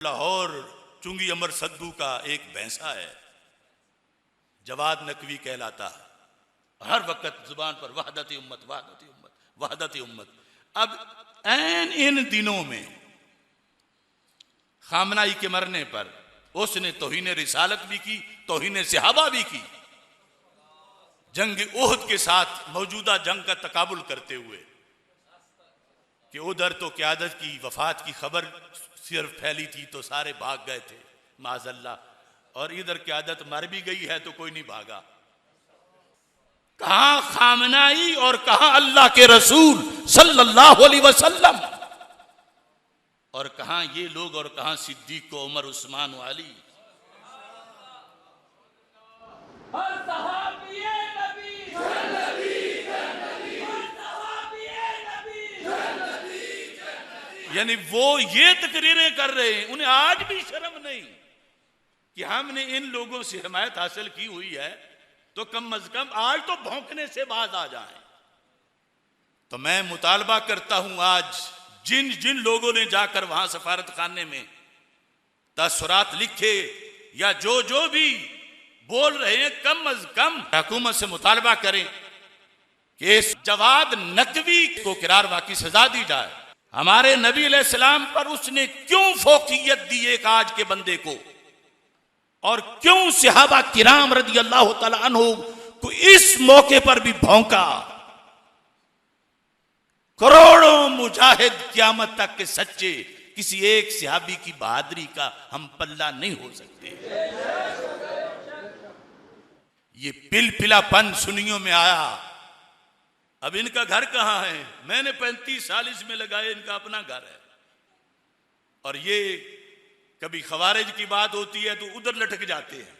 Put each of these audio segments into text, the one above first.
लाहौर चुंगी अमर सद्दू का एक भैंसा है, जवाद नकवी कहलाता है। हर वक्त जुबान पर वहदत उम्मत वहदत उम्मत वहदत उम्मत। अब ऐन इन दिनों में खामनाई के मरने पर उसने तौहीन रिसालत भी की, तौहीन सहाबा भी की। जंग ओहद के साथ मौजूदा जंग का तकाबुल करते हुए कि उधर तो क़यादत की वफात की खबर सिर्फ फैली थी तो सारे भाग गए थे माज़अल्लाह, और इधर क़यादत मर भी गई है तो कोई नहीं भागा। कहां खामनाई और कहां अल्लाह के रसूल सल्लल्लाहु अलैहि वसल्लम, और कहां ये लोग और कहां सिद्दीक को उमर उस्मान वाली। यानी वो ये तकरीरें कर रहे हैं, उन्हें आज भी शर्म नहीं कि हमने इन लोगों से हिमायत हासिल की हुई है, तो कम अज कम आज तो भौंकने से बाज आ जाएं। तो मैं मुतालबा करता हूं, आज जिन जिन लोगों ने जाकर वहां सफारत खाने में तसरात लिखे या जो जो भी बोल रहे हैं, कम अज कम हुकूमत से मुतालबा करें कि इस जवाद नकवी को किरारवा की सजा दी जाए। हमारे नबी अलैहिस्सलाम पर उसने क्यों फोकियत दी एक आज के बंदे को, और क्यों सहाबा किराम रदी अल्लाह तआला अन्हु को इस मौके पर भी भौंका। करोड़ों मुजाहिद क़यामत तक के सच्चे, किसी एक सहाबी की बहादुरी का हम पल्ला नहीं हो सकते। ये पिलपिलापन सुनियों में आया। अब इनका घर कहां है? मैंने 35 साल इसमें लगाए, इनका अपना घर है। और ये कभी खवारिज की बात होती है तो उधर लटक जाते हैं,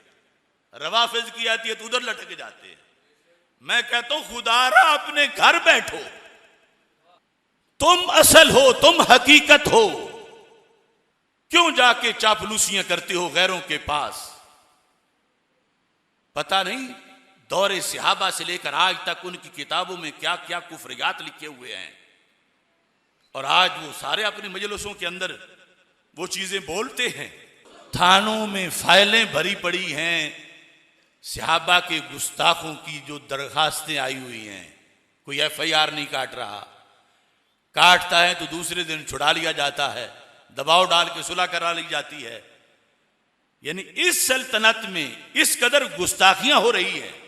रवाफिज की आती है तो उधर लटक जाते हैं। मैं कहता हूं खुदारा अपने घर बैठो, तुम असल हो, तुम हकीकत हो, क्यों जाके चापलूसियां करते हो गैरों के पास? पता नहीं दौरे सहाबा से लेकर आज तक उनकी किताबों में क्या क्या कुफरियात लिखे हुए हैं, और आज वो सारे अपने मजलिसों के अंदर वो चीजें बोलते हैं। थानों में फाइलें भरी पड़ी हैं सहाबा के गुस्ताखों की, जो दरखास्तें आई हुई हैं। कोई FIR नहीं काट रहा, काटता है तो दूसरे दिन छुड़ा लिया जाता है, दबाव डाल के सुलह करा ली जाती है। यानी इस सल्तनत में इस कदर गुस्ताखियां हो रही है।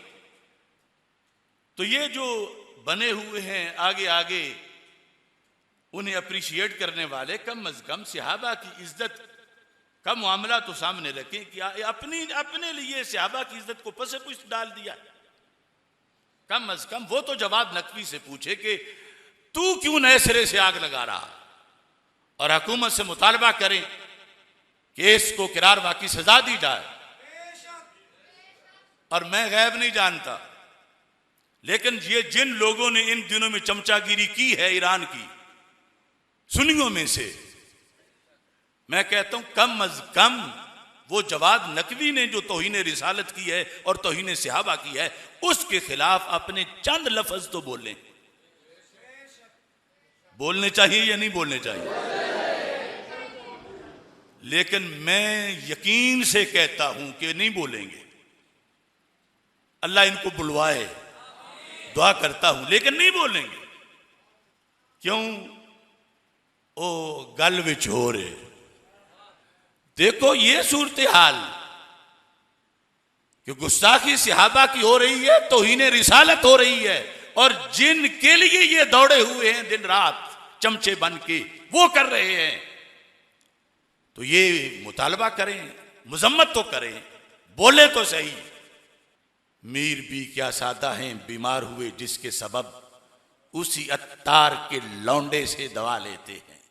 तो ये जो बने हुए हैं आगे आगे, उन्हें अप्रिशिएट करने वाले कम अज कम सहाबा की इज्जत का मामला तो सामने रखें कि अपने लिए सहाबा की इज्जत को पसे पुष्ट डाल दिया। कम अज कम वो तो जवाब नकवी से पूछे कि तू क्यों नए सिरे से आग लगा रहा, और हुकूमत से मुतालबा करें कि इसको किरारवा की सजा दी जाए। और मैं गैब नहीं जानता, लेकिन ये जिन लोगों ने इन दिनों में चमचागिरी की है ईरान की सुन्नियों में से, मैं कहता हूं कम अज कम वो जवाद नकवी ने जो तौहीन रिसालत की है और तौहीन सहाबा की है, उसके खिलाफ अपने चंद लफ्ज तो बोलें। बोलने चाहिए या नहीं बोलने चाहिए? लेकिन मैं यकीन से कहता हूं कि नहीं बोलेंगे। अल्लाह इनको बुलवाए, दुआ करता हूं, लेकिन नहीं बोलेंगे। क्यों? ओ गल विच हो रहे। देखो ये सूरत हाल कि गुस्ताखी सहाबा की हो रही है, तौहीन रिसालत हो रही है, और जिनके लिए ये दौड़े हुए हैं दिन रात चमचे बन के, वो कर रहे हैं। तो ये मुतालबा करें, मुजम्मत तो करें, बोले तो सही। मीर भी क्या सादा हैं, बीमार हुए जिसके सबब उसी अत्तार के लौंडे से दवा लेते हैं।